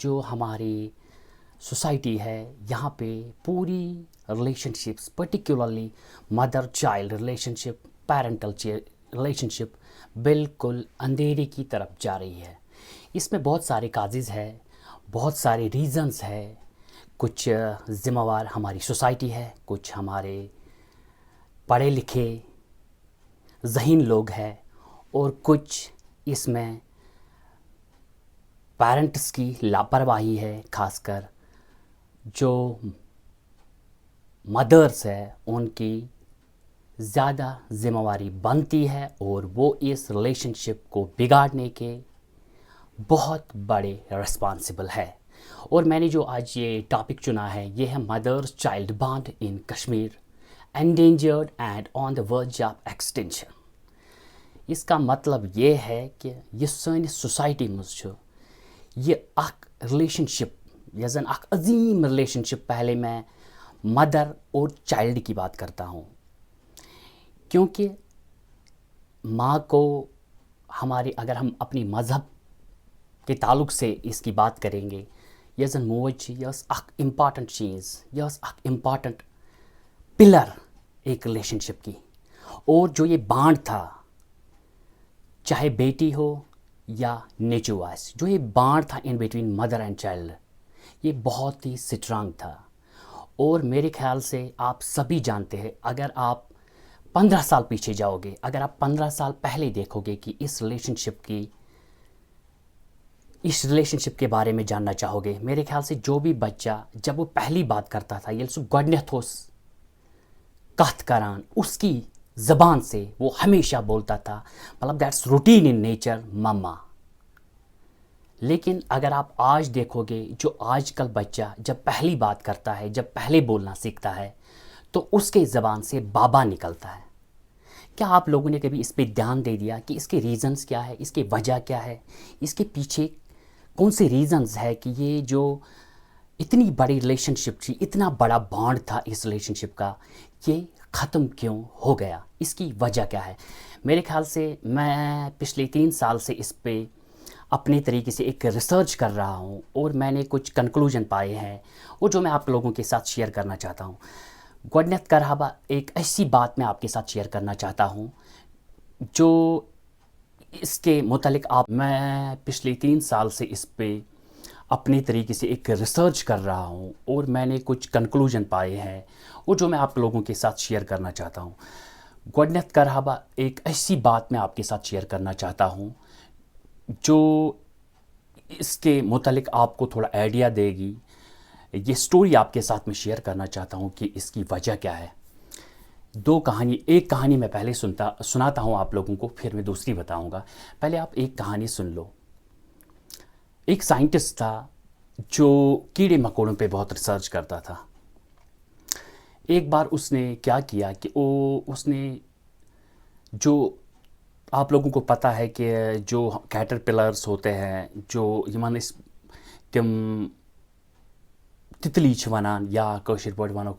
جو ہماری سوسائٹی ہے یہاں پہ پوری relationship particularly mother child relationship parental relationship بالکل اندھیرے کی طرف جا رہی ہے. اس میں بہت سارے کازز ہے, بہت سارے ریزنز ہے. کچھ ذمہ وار ہماری سوسائٹی ہے, کچھ ہمارے پڑھے لکھے ذہین لوگ ہیں, اور کچھ اس میں پیرنٹس کی لاپرواہی ہے. خاص کر جو مدرس ہے ان کی زیادہ ذمہ واری بنتی ہے, اور وہ اس ریلیشن شپ کو بگاڑنے کے بہت بڑے رسپانسبل ہے. اور میں نے جو آج یہ ٹاپک چنا ہے یہ ہے mothers child bond in Kashmir endangered and on the verge of extension. اس کا مطلب یہ ہے کہ یہ سانس سوسائٹی مز یہ اخ ریلیشن شپ یا زن اخ عظیم ریلیشن شپ. پہلے میں مدر اور چائلڈ کی بات کرتا ہوں, کیونکہ ماں کو ہمارے اگر ہم اپنی مذہب کے تعلق سے اس کی بات کریں گے, یہ زن موج یس اخ امپارٹنٹ چیز, یس اخ امپارٹنٹ پلر ایک ریلیشن شپ کی. اور جو یہ بانڈ تھا چاہے بیٹی ہو یا نیچو آس, جو یہ بانڈ تھا in between mother and child یہ بہت ہی سٹرانگ تھا. اور میرے خیال سے آپ سبھی جانتے ہیں, اگر آپ 15 سال پیچھے جاؤ گے, اگر آپ 15 سال پہلے دیکھو گے کہ اس ریلیشن شپ کے بارے میں جاننا چاہو گے, میرے خیال سے جو بھی بچہ جب وہ پہلی بات کرتا تھا یہ سو گۄڈنیتھ اوس کتھ کران اس کی زبان سے وہ ہمیشہ بولتا تھا مطلب دیٹس روٹین ان نیچر مما. لیکن اگر آپ آج دیکھو گے جو آج کل بچہ جب پہلی بات کرتا ہے, جب پہلے بولنا سیکھتا ہے تو اس کے زبان سے بابا نکلتا ہے. کیا آپ لوگوں نے کبھی اس پہ دھیان دے دیا کہ اس کے ریزنز کیا ہے, اس کی وجہ کیا ہے, اس کے پیچھے کون سے ریزنز ہے کہ یہ جو اتنی بڑی ریلیشن شپ تھی, اتنا بڑا بانڈ تھا اس ریلیشن شپ کا, یہ ختم کیوں ہو گیا, اس کی وجہ کیا ہے؟ میرے خیال سے میں پچھلے 3 سال سے اس پہ اپنے طریقے سے ایک ریسرچ کر رہا ہوں, اور میں نے کچھ کنکلوژن پائے ہیں اور جو میں آپ لوگوں کے ساتھ شیئر کرنا چاہتا ہوں. گۄڈنیتھ کرہا بہ ایک ایسی بات میں آپ کے ساتھ شیئر کرنا چاہتا ہوں جو اس کے متعلق میں پچھلے 3 سال سے اس پہ اپنے طریقے سے ایک ریسرچ کر رہا ہوں, اور میں نے کچھ کنکلوژن پائے ہیں اور جو میں آپ لوگوں کے ساتھ شیئر کرنا چاہتا ہوں. گۄڈنیتھ کرہا بہ ایک ایسی بات میں آپ کے ساتھ شیئر کرنا چاہتا ہوں جو اس کے متعلق آپ کو تھوڑا آئیڈیا دے گی. یہ سٹوری آپ کے ساتھ میں شیئر کرنا چاہتا ہوں کہ اس کی وجہ کیا ہے. ایک کہانی میں پہلے سناتا ہوں آپ لوگوں کو, پھر میں دوسری بتاؤں گا. پہلے آپ ایک کہانی سن لو. ایک سائنٹسٹ تھا جو کیڑے مکوڑوں پہ بہت ریسرچ کرتا تھا. ایک بار اس نے کیا کیا کہ اس نے جو آپ لوگوں کو پتہ ہے کہ جو کیٹر پلرز ہوتے ہیں جو یمن تم تتلی ونان یا کاشر پٲٹھۍ ونو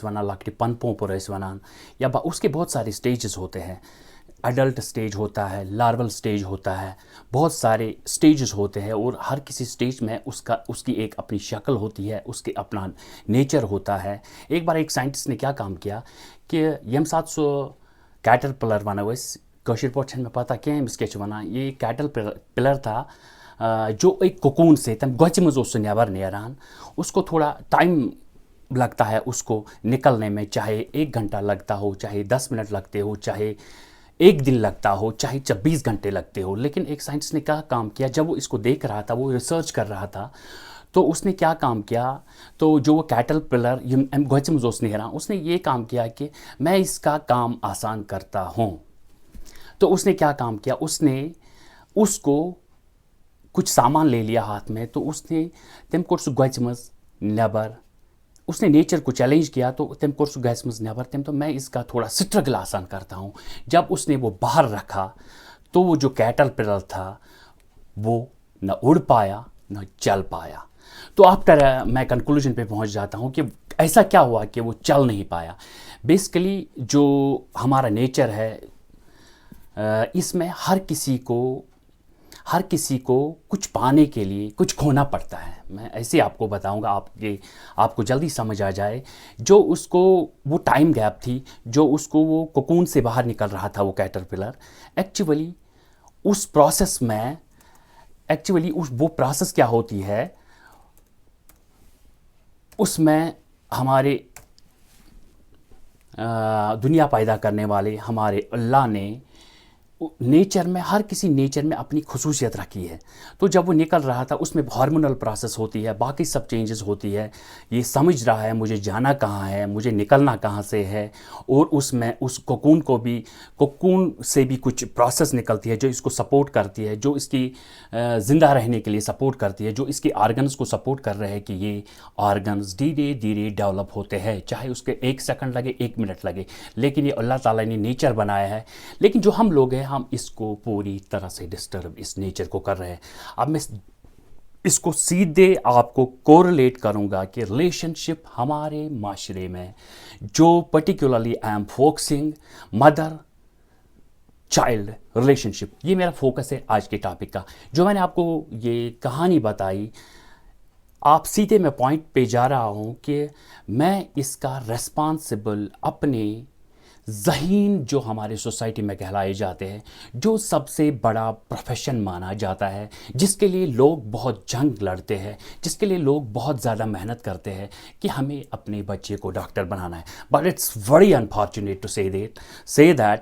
ونان لکٹہِ پن پوپر ونان, یا اس کے بہت سارے سٹیجز ہوتے ہیں. ایڈلٹ سٹیج ہوتا ہے, لارول سٹیج ہوتا ہے, بہت سارے سٹیجز ہوتے ہیں, اور ہر کسی سٹیج میں اس کی ایک اپنی شکل ہوتی ہے, اس کے اپنا نیچر ہوتا ہے. ایک بار ایک سائنٹسٹ نے کیا کام کیا کہ یم سات سو کیٹر پلر ونو کاشر پٲٹھۍ میں پتہ کینٛہہ أمِس کیٛاہ چھِ ونان, یہ کیٹل پلر تھا جو ایک کوکون سے تم گوچ مز اوس سُہ نیبر نیران. اس کو تھوڑا ٹائم لگتا ہے اس کو نکلنے میں, چاہے 1 گھنٹہ لگتا ہو, چاہے 10 منٹ لگتے ہو, چاہے 1 دن لگتا ہو, چاہے 24 گھنٹے لگتے ہو. لیکن ایک سائنٹسٹ نے کیا کام کیا, جب وہ اس کو دیکھ رہا تھا, وہ ریسرچ کر رہا تھا, تو اس نے کیا کام کیا, تو جو وہ کیٹل پلر گوچ مز اوس نیران, اس نے یہ کام کیا کہ میں اس کا کام آسان کرتا ہوں. تو اس نے کیا کام کیا, اس نے اس کو کچھ سامان لے لیا ہاتھ میں, تو اس نے تم کوٚر سُہ گوچ مز نیبر, اس نے نیچر کو چیلنج کیا, تو تم کوٚر سُہ گوچ مز نیبر. تو میں اس کا تھوڑا سٹرگل آسان کرتا ہوں. جب اس نے وہ باہر رکھا تو وہ جو کیٹل پلر تھا وہ نہ اڑ پایا نہ چل پایا. تو آفٹر میں کنکلوژن پہ پہنچ جاتا ہوں کہ ایسا کیا ہوا کہ وہ چل نہیں پایا. بیسیکلی جو ہمارا نیچر ہے اس میں ہر کسی کو ہر کسی کو کچھ پانے کے لیے کچھ کھونا پڑتا ہے. میں ایسے آپ کو بتاؤں گا آپ کو جلدی سمجھ آ جائے. جو اس کو وہ ٹائم گیپ تھی، جو اس کو وہ کوکون سے باہر نکل رہا تھا وہ کیٹرپلر، ایکچولی اس پروسیس میں وہ پروسیس کیا ہوتی ہے، اس میں ہمارے دنیا پیدا کرنے والے ہمارے اللہ نے نیچر میں، ہر کسی نیچر میں اپنی خصوصیت رکھی ہے. تو جب وہ نکل رہا تھا اس میں ہارمونل پروسیس ہوتی ہے، باقی سب چینجز ہوتی ہے. یہ سمجھ رہا ہے مجھے جانا کہاں ہے، مجھے نکلنا کہاں سے ہے، اور اس میں اس کوکون سے بھی کچھ پروسیس نکلتی ہے جو اس کو سپورٹ کرتی ہے، جو اس کی زندہ رہنے کے لیے سپورٹ کرتی ہے، جو اس کے آرگنز کو سپورٹ کر رہے ہیں کہ یہ آرگنز دھیرے دھیرے ڈیولپ ہوتے ہیں، چاہے اس کے 1 سیکنڈ لگے 1 منٹ لگے. لیکن یہ اللہ تعالیٰ نے نیچر بنایا ہے. لیکن جو ہم لوگ ہیں، ہم اس کو پوری طرح سے ڈسٹرب اس نیچر کو کر رہے ہیں. اب میں اس کو سیدھے آپ کو کوریلیٹ کروں گا کہ ریلیشن شپ ہمارے معاشرے میں جو particularly I am focusing mother child relationship, یہ میرا فوکس ہے آج کے ٹاپک کا. جو میں نے آپ کو یہ کہانی بتائی، آپ سیدھے میں پوائنٹ پہ جا رہا ہوں کہ میں اس کا ریسپانسبل اپنے ذہین جو ہمارے سوسائٹی میں کہلائے جاتے ہیں، جو سب سے بڑا پروفیشن مانا جاتا ہے، جس کے لیے لوگ بہت جنگ لڑتے ہیں، جس کے لیے لوگ بہت زیادہ محنت کرتے ہیں کہ ہمیں اپنے بچے کو ڈاکٹر بنانا ہے. But it's very unfortunate to say that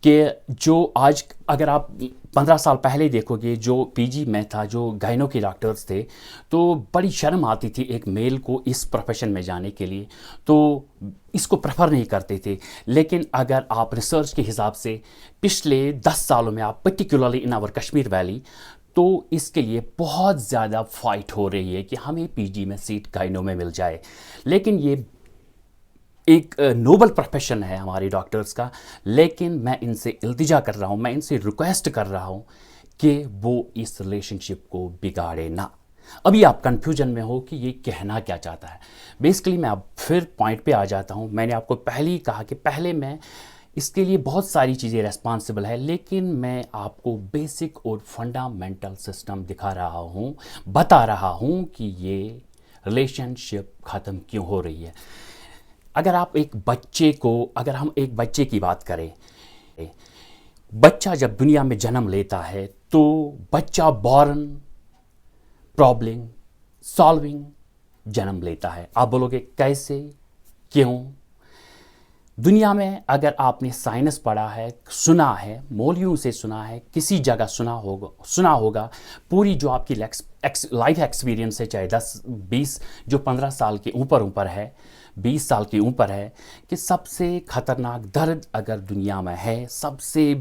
کہ جو آج اگر آپ 15 سال پہلے دیکھو گے، جو پی جی میں تھا، جو گائنو کے ڈاکٹرز تھے، تو بڑی شرم آتی تھی ایک میل کو اس پروفیشن میں جانے کے لیے، تو اس کو پریفر نہیں کرتے تھے. لیکن اگر آپ ریسرچ کے حساب سے پچھلے 10 سالوں میں آپ particularly in our Kashmir valley, تو اس کے لیے بہت زیادہ فائٹ ہو رہی ہے کہ ہمیں پی جی میں سیٹ گائنو میں مل جائے. لیکن یہ ایک نوبل پروفیشن ہے ہمارے ڈاکٹرز کا. لیکن میں ان سے التجا کر رہا ہوں، میں ان سے ریکویسٹ کر رہا ہوں کہ وہ اس ریلیشن شپ کو بگاڑے نہ. ابھی آپ کنفیوژن میں ہو کہ یہ کہنا کیا چاہتا ہے. بیسکلی میں اب پھر پوائنٹ پہ آ جاتا ہوں. میں نے آپ کو پہلے ہی کہا کہ پہلے میں اس کے لیے بہت ساری چیزیں ریسپانسبل ہے، لیکن میں آپ کو بیسک اور فنڈامنٹل سسٹم دکھا رہا ہوں، بتا رہا ہوں کہ یہ ریلیشن شپ ختم کیوں ہو رہی ہے. اگر ہم ایک بچے کی بات کریں، بچہ جب دنیا میں جنم لیتا ہے تو بچہ بورن پرابلم سالونگ جنم لیتا ہے. آپ بولو گے کیسے، کیوں؟ دنیا میں اگر آپ نے سائنس پڑھا ہے، سنا ہے، مولویوں سے سنا ہے، کسی جگہ سنا ہوگا، پوری جو آپ کی لائف ایکسپیرینس ہے، چاہے 10 20 جو 15 سال کے اوپر ہے، 20 سال کے اوپر ہے، کہ سب سے خطرناک درد اگر دنیا میں ہے، سب سے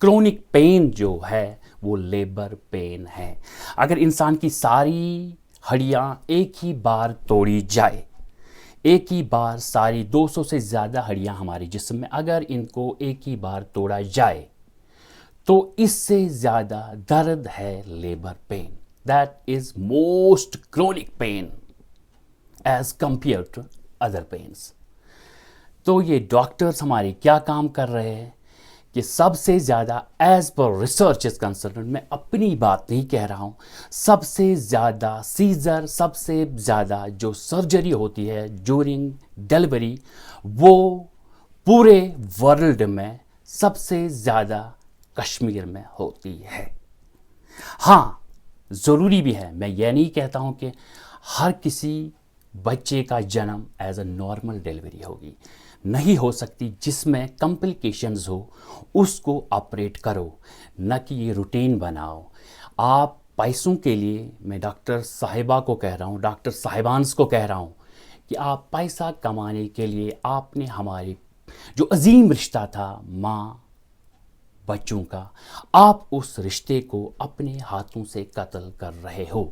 کرونک پین جو ہے، وہ لیبر پین ہے. اگر انسان کی ساری ہڈیاں ایک ہی بار توڑی جائے، ایک ہی بار ساری 200 سے زیادہ ہڈیاں ہمارے جسم میں اگر ان کو ایک ہی بار توڑا جائے، تو اس سے زیادہ درد ہے labour pain. That is most chronic pain as compare to other pains. تو یہ ڈاکٹرز ہمارے کیا کام کر رہے ہیں کہ سب سے زیادہ as per research is concern, میں اپنی بات نہیں کہہ رہا ہوں، سب سے زیادہ سیزر، سب سے زیادہ جو سرجری ہوتی ہے ڈیورنگ ڈیلیوری، وہ پورے ورلڈ میں سب سے زیادہ کشمیر میں ہوتی ہے. ہاں، ضروری بھی ہے، میں یہ نہیں کہتا ہوں کہ ہر کسی بچے کا جنم ایز اے نارمل ڈیلیوری ہوگی، نہیں ہو سکتی. جس میں کمپلیکیشنز ہو اس کو آپریٹ کرو، نہ کہ یہ روٹین بناؤ. آپ پیسوں کے لیے، میں ڈاکٹر صاحبہ کو کہہ رہا ہوں، ڈاکٹر صاحبانس کو کہہ رہا ہوں کہ آپ پیسہ کمانے کے لیے آپ نے ہمارے جو عظیم رشتہ تھا ماں بچوں کا، آپ اس رشتے کو اپنے ہاتھوں سے قتل کر رہے ہو.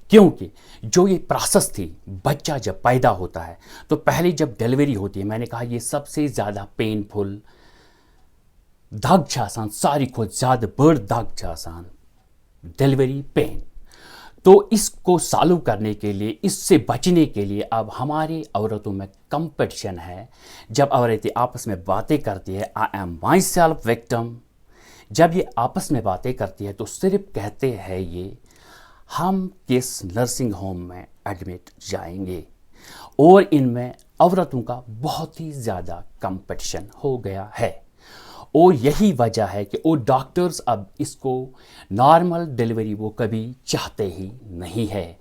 کیونکہ جو یہ پروسیس تھی، بچہ جب پیدا ہوتا ہے تو پہلے جب ڈیلیوری ہوتی ہے، میں نے کہا یہ سب سے زیادہ پینفل دگ چھِ آسان، ساری کھۄتہٕ زیادہ بٔڑ دگ چھِ آسان ڈیلیوری پین. تو اس کو سالو کرنے کے لیے، اس سے بچنے کے لیے اب ہماری عورتوں میں کمپٹیشن ہے. جب عورتیں آپس میں باتیں کرتی ہے، I am my self victim, جب یہ آپس میں باتیں کرتی ہے تو صرف کہتے ہیں یہ ہم کس نرسنگ ہوم میں ایڈمٹ جائیں گے، اور ان میں عورتوں کا بہت ہی زیادہ کمپٹیشن ہو گیا ہے، اور یہی وجہ ہے کہ وہ ڈاکٹرز اب اس کو نارمل ڈیلیوری وہ کبھی چاہتے ہی نہیں ہے۔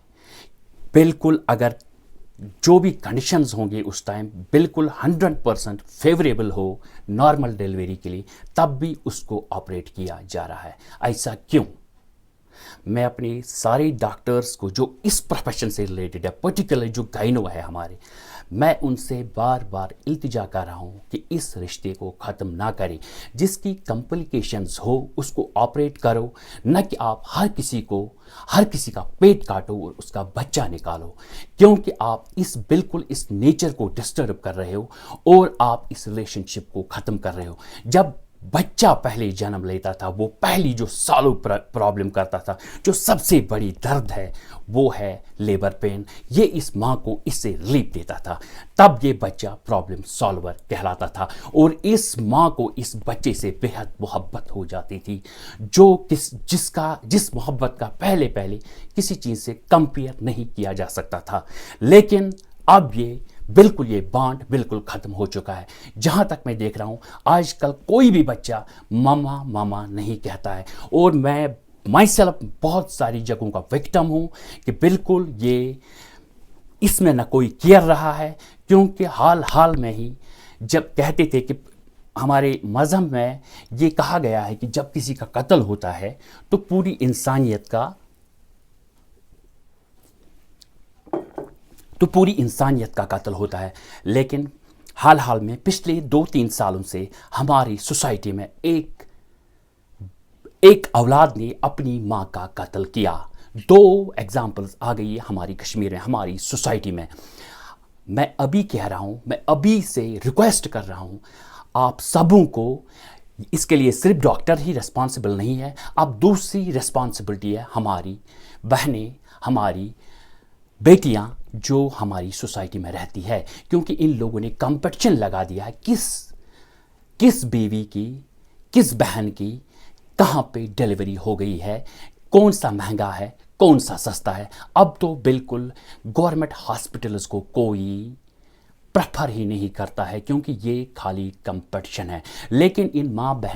بالکل اگر جو بھی کنڈیشنز ہوں گے اس ٹائم بالکل 100% فیوریبل ہو نارمل ڈیلیوری کے لیے، تب بھی اس کو آپریٹ کیا جا رہا ہے۔ ایسا کیوں؟ میں اپنے سارے ڈاکٹرز کو جو اس پروفیشن سے ریلیٹڈ ہے، پرٹیکولر جو گائنو ہے ہمارے، میں ان سے بار بار التجا کر رہا ہوں کہ اس رشتے کو ختم نہ کریں، جس کی کمپلیکیشنز ہو اس کو آپریٹ کرو، نہ کہ آپ ہر کسی کا پیٹ کاٹو اور اس کا بچہ نکالو، کیونکہ آپ بالکل اس نیچر کو ڈسٹرب کر رہے ہو اور آپ اس ریلیشن شپ کو ختم کر رہے ہو۔ جب بچہ پہلے جنم لیتا تھا، وہ پہلی جو سالوں پرابلم کرتا تھا، جو سب سے بڑی درد ہے وہ ہے لیبر پین، یہ اس ماں کو اس سے ریلیف دیتا تھا، تب یہ بچہ پرابلم سالور کہلاتا تھا، اور اس ماں کو اس بچے سے بے حد محبت ہو جاتی تھی، جس محبت کا پہلے کسی چیز سے کمپیئر نہیں کیا جا سکتا تھا۔ لیکن اب یہ بانڈ بالکل ختم ہو چکا ہے۔ جہاں تک میں دیکھ رہا ہوں آج کل کوئی بھی بچہ ماما ماما نہیں کہتا ہے، اور میں مائی سیلف بہت ساری جگہوں کا وکٹم ہوں کہ بالکل اس میں نہ کوئی کیئر رہا ہے، کیونکہ حال میں ہی جب کہتے تھے کہ ہمارے مذہب میں یہ کہا گیا ہے کہ جب کسی کا قتل ہوتا ہے تو پوری انسانیت کا قتل ہوتا ہے، لیکن حال میں پچھلے 2-3 سالوں سے ہماری سوسائٹی میں ایک اولاد نے اپنی ماں کا قتل کیا۔ 2 ایگزامپلز آ گئی ہے ہماری کشمیر میں، ہماری سوسائٹی میں۔ میں ابھی کہہ رہا ہوں، میں ابھی سے ریکویسٹ کر رہا ہوں آپ سبوں کو، اس کے لیے صرف ڈاکٹر ہی ریسپانسبل نہیں ہے، اب دوسری ریسپانسبلٹی ہے ہماری بہنیں، ہماری بیٹیاں جو ہماری سوسائٹی میں رہتی ہے، کیونکہ ان لوگوں نے کمپٹیشن لگا دیا ہے کس بیوی کی، کس بہن کی کہاں پہ ڈیلیوری ہو گئی ہے، کون سا مہنگا ہے، کون سا سستا ہے۔ اب تو بالکل گورنمنٹ ہاسپٹلز کو کوئی پریفر ہی نہیں کرتا ہے، کیونکہ یہ خالی کمپٹیشن ہے۔ لیکن ان ماں بہن